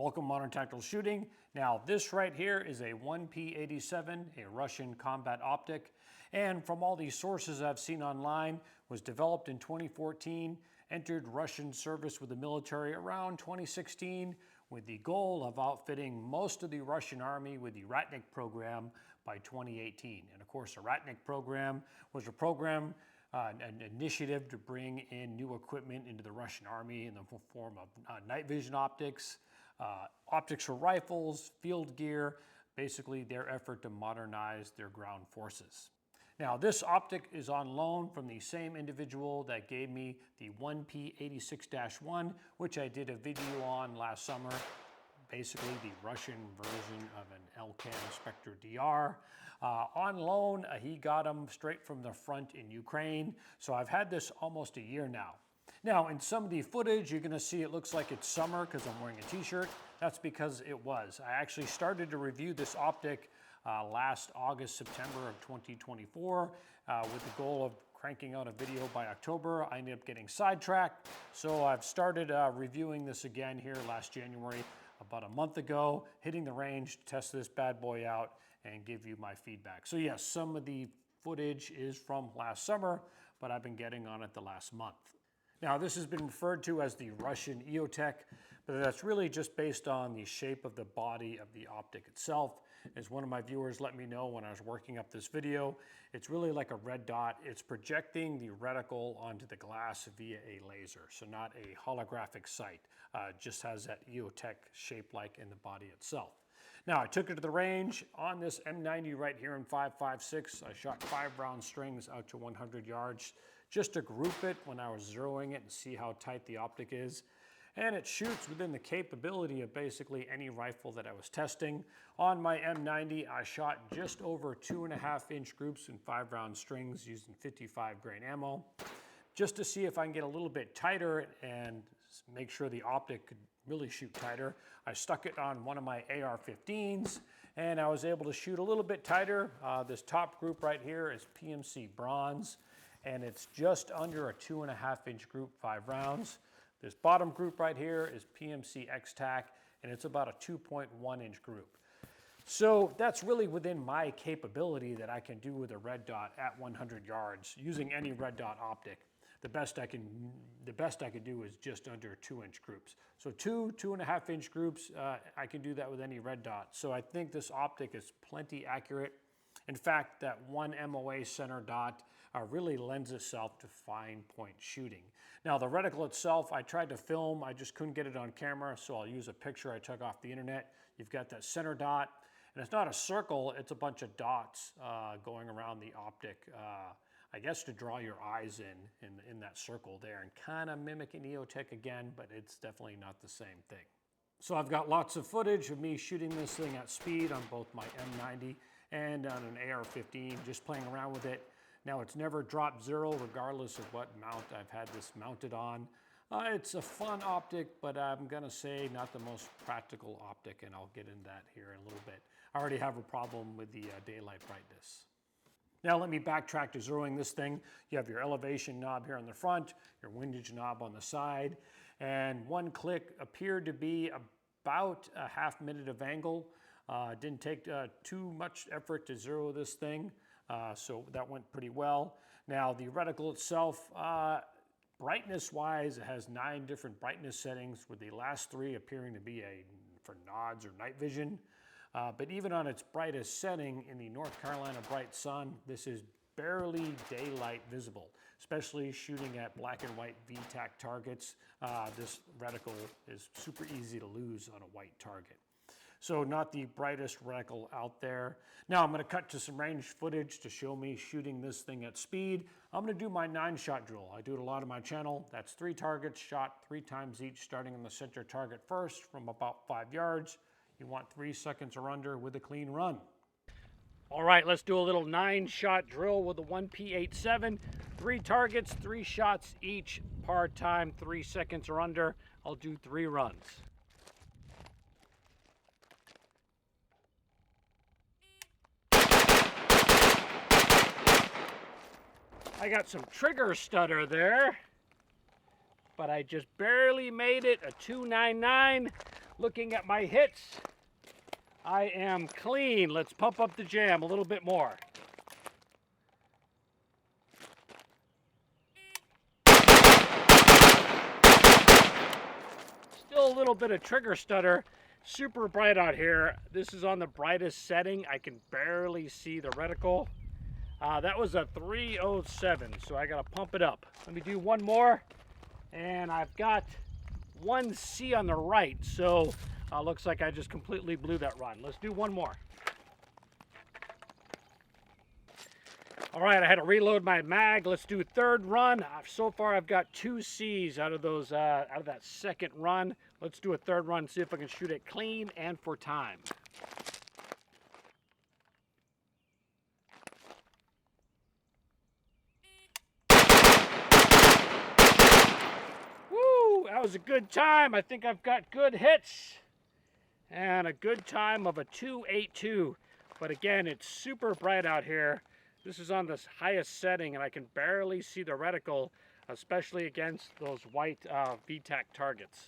Welcome Modern Tactical Shooting. Now this right here is a 1P87, a Russian combat optic, and from all these sources I've seen online, was developed in 2014, entered Russian service with the military around 2016 with the goal of outfitting most of the Russian army with the Ratnik program by 2018. And of course the Ratnik program was a program an initiative to bring in new equipment into the Russian army in the form of night vision optics, optics for rifles, field gear, basically their effort to modernize their ground forces. Now this optic is on loan from the same individual that gave me the 1P86-1, which I did a video on last summer, basically the Russian version of an LCAM Spectre DR. On loan, he got them straight from the front in Ukraine, so I've had this almost a year now. Now, in some of the footage, you're going to see it looks like it's summer because I'm wearing a t-shirt. That's because it was. I actually started to review this optic last August, September of 2024 with the goal of cranking out a video by October. I ended up getting sidetracked, so I've started reviewing this again here last January, about a month ago, hitting the range, test this bad boy out, and give you my feedback. So yes, some of the footage is from last summer, but I've been getting on it the last month. Now this has been referred to as the Russian Eotech, but that's really just based on the shape of the body of the optic itself. As one of my viewers let me know when I was working up this video, it's really like a red dot. It's projecting the reticle onto the glass via a laser, so not a holographic sight. Just has that Eotech shape like in the body itself. Now I took it to the range on this M90 right here in 5.56. I shot 5-round strings out to 100 yards just to group it when I was zeroing it and see how tight the optic is. And it shoots within the capability of basically any rifle that I was testing. On my M90, I shot just over 2.5-inch groups in 5-round strings using 55 grain ammo, just to see if I can get a little bit tighter and make sure the optic could really shoot tighter. I stuck it on one of my AR-15s and I was able to shoot a little bit tighter. This top group right here is PMC bronze and it's just under a 2.5-inch group, 5 rounds. This bottom group right here is PMC X-Tac and it's about a 2.1-inch group. So that's really within my capability that I can do with a red dot at 100 yards using any red dot optic. The best I can do is just under 2-inch groups. So 2.5-inch groups, I can do that with any red dot. So I think this optic is plenty accurate. In fact, that one MOA center dot really lends itself to fine point shooting. Now the reticle itself, I tried to film, I just couldn't get it on camera, so I'll use a picture I took off the internet. You've got that center dot, and it's not a circle, it's a bunch of dots going around the optic. I guess to draw your eyes in that circle there and kind of mimic an Eotech again, but it's definitely not the same thing. So I've got lots of footage of me shooting this thing at speed on both my M90 and on an AR-15, just playing around with it. Now it's never dropped zero regardless of what mount I've had this mounted on. It's a fun optic, but I'm gonna say not the most practical optic, and I'll get into that here in a little bit. I already have a problem with the daylight brightness. Now let me backtrack to zeroing this thing. You have your elevation knob here on the front, your windage knob on the side, and one click appeared to be about a ½ minute of angle. Didn't take too much effort to zero this thing, so that went pretty well. Now the reticle itself, brightness-wise, it has 9 different brightness settings, with the last 3 appearing to be for nods or night vision. But even on its brightest setting in the North Carolina bright sun, this is barely daylight visible, especially shooting at black and white VTAC targets. This reticle is super easy to lose on a white target. So not the brightest reticle out there. Now I'm gonna cut to some range footage to show me shooting this thing at speed. I'm gonna do my 9-shot drill. I do it a lot on my channel. That's 3 targets shot 3 times each, starting on the center target first from about 5 yards. You want 3 seconds or under with a clean run. All right, let's do a little 9-shot drill with a 1P87. 3 targets, 3 shots each, par time, 3 seconds or under. I'll do 3 runs. I got some trigger stutter there, but I just barely made it, a 299. Looking at my hits, I am clean. Let's pump up the jam a little bit more. Still a little bit of trigger stutter. Super bright out here. This is on the brightest setting. I can barely see the reticle. That was a 307, so I gotta pump it up. Let me do one more, and I've got 1C on the right, so looks like I just completely blew that run. Let's do one more. All right, I had to reload my mag. Let's do third run. So far, I've got 2 C's out of those out of that second run. Let's do a third run, see if I can shoot it clean and for time. Woo! That was a good time. I think I've got good hits and a good time of a 282. But again, it's super bright out here. This is on the highest setting, and I can barely see the reticle, especially against those white Eotech targets.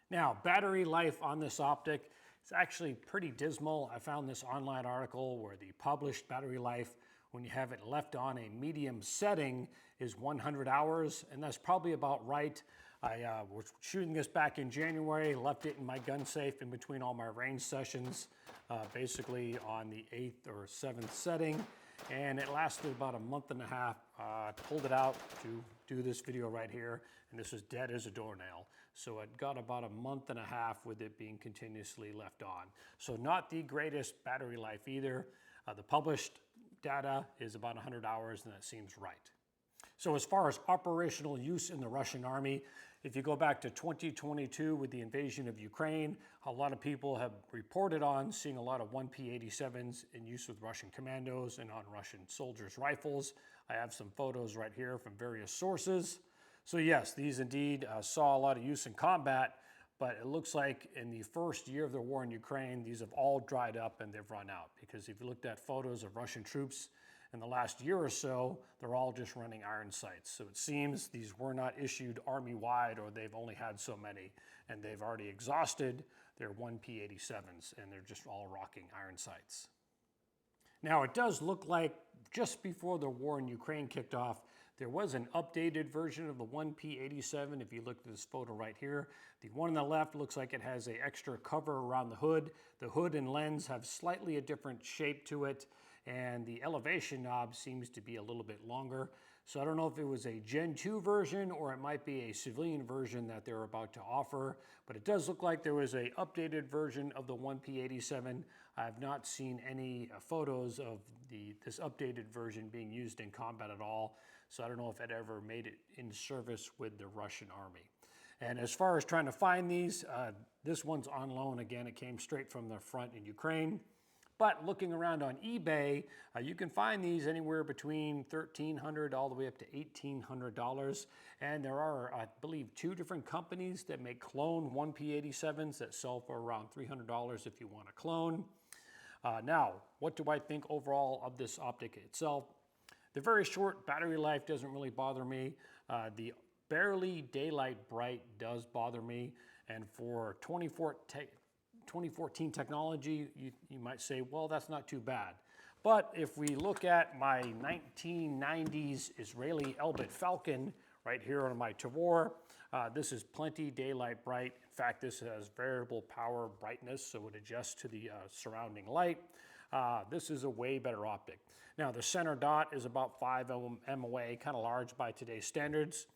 Now, battery life on this optic is actually pretty dismal. I found this online article where the published battery life, when you have it left on a medium setting, is 100 hours, and that's probably about right. I was shooting this back in January, left it in my gun safe in between all my range sessions, basically on the 8th or 7th setting. And it lasted about a month and a half. I pulled it out to do this video right here, and this is dead as a doornail. So it got about a month and a half with it being continuously left on. So not the greatest battery life either. The published data is about 100 hours, and that seems right. So as far as operational use in the Russian army, if you go back to 2022 with the invasion of Ukraine, a lot of people have reported on seeing a lot of 1P87s in use with Russian commandos and on Russian soldiers' rifles. I have some photos right here from various sources. So yes, these indeed saw a lot of use in combat, but it looks like in the first year of the war in Ukraine, these have all dried up and they've run out. Because if you looked at photos of Russian troops in the last year or so, they're all just running iron sights. So it seems these were not issued army-wide, or they've only had so many, and they've already exhausted their 1P87s, and they're just all rocking iron sights. Now, it does look like just before the war in Ukraine kicked off, there was an updated version of the 1P87. If you look at this photo right here, the one on the left looks like it has an extra cover around the hood. The hood and lens have slightly a different shape to it, and the elevation knob seems to be a little bit longer. So I don't know if it was a Gen 2 version or it might be a civilian version that they're about to offer, but it does look like there was an updated version of the 1P87. I have not seen any photos of this updated version being used in combat at all, so I don't know if it ever made it in service with the Russian army. And as far as trying to find these, this one's on loan. Again, it came straight from the front in Ukraine. But looking around on eBay, you can find these anywhere between $1,300 all the way up to $1,800. And there are, I believe, 2 different companies that make clone 1P87s that sell for around $300 if you want a clone. Now, what do I think overall of this optic itself? The very short battery life doesn't really bother me. The barely daylight bright does bother me. And for 2014 technology, you might say, well, that's not too bad. But if we look at my 1990s Israeli Elbit Falcon right here on my Tavor, this is plenty daylight bright. In fact, this has variable power brightness, so it adjusts to the surrounding light. This is a way better optic. Now, the center dot is about 5 MOA, kind of large by today's standards.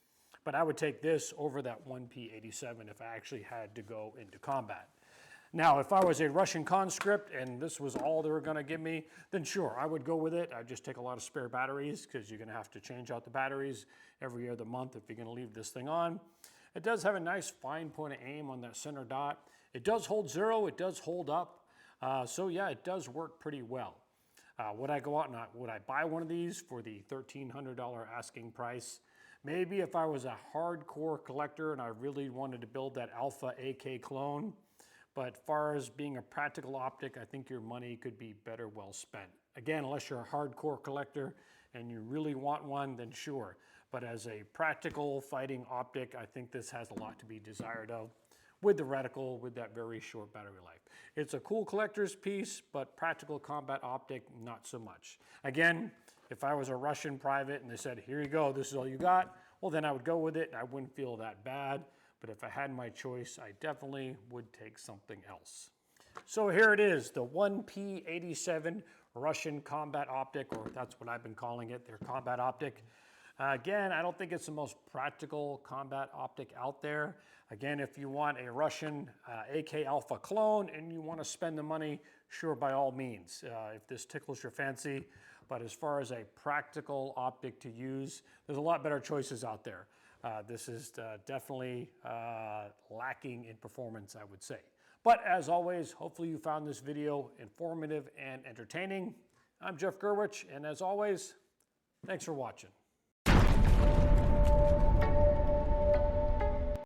But I would take this over that 1P87 if I actually had to go into combat. Now, if I was a Russian conscript and this was all they were going to give me, then sure, I would go with it. I'd just take a lot of spare batteries because you're going to have to change out the batteries every other month if you're going to leave this thing on. It does have a nice fine point of aim on that center dot. It does hold 0. It does hold up. So yeah, it does work pretty well. Would I go out and would I buy one of these for the $1,300 asking price? Maybe if I was a hardcore collector and I really wanted to build that Alpha AK clone. But as far as being a practical optic, I think your money could be better well spent. Again, unless you're a hardcore collector and you really want one, then sure. But as a practical fighting optic, I think this has a lot to be desired of. with the reticle with that very short battery life. It's a cool collector's piece, but practical combat optic, not so much. Again, if I was a Russian private and they said, here you go, this is all you got, well then I would go with it and I wouldn't feel that bad. But if I had my choice, I definitely would take something else. So here it is, the 1P87 Russian combat optic, or that's what I've been calling it, their combat optic. Again, I don't think it's the most practical combat optic out there. Again, if you want a Russian AK Alpha clone and you want to spend the money, sure, by all means, if this tickles your fancy. But as far as a practical optic to use, there's a lot better choices out there. This is definitely lacking in performance, I would say. But as always, hopefully you found this video informative and entertaining. I'm Jeff Gerwich, and as always, thanks for watching.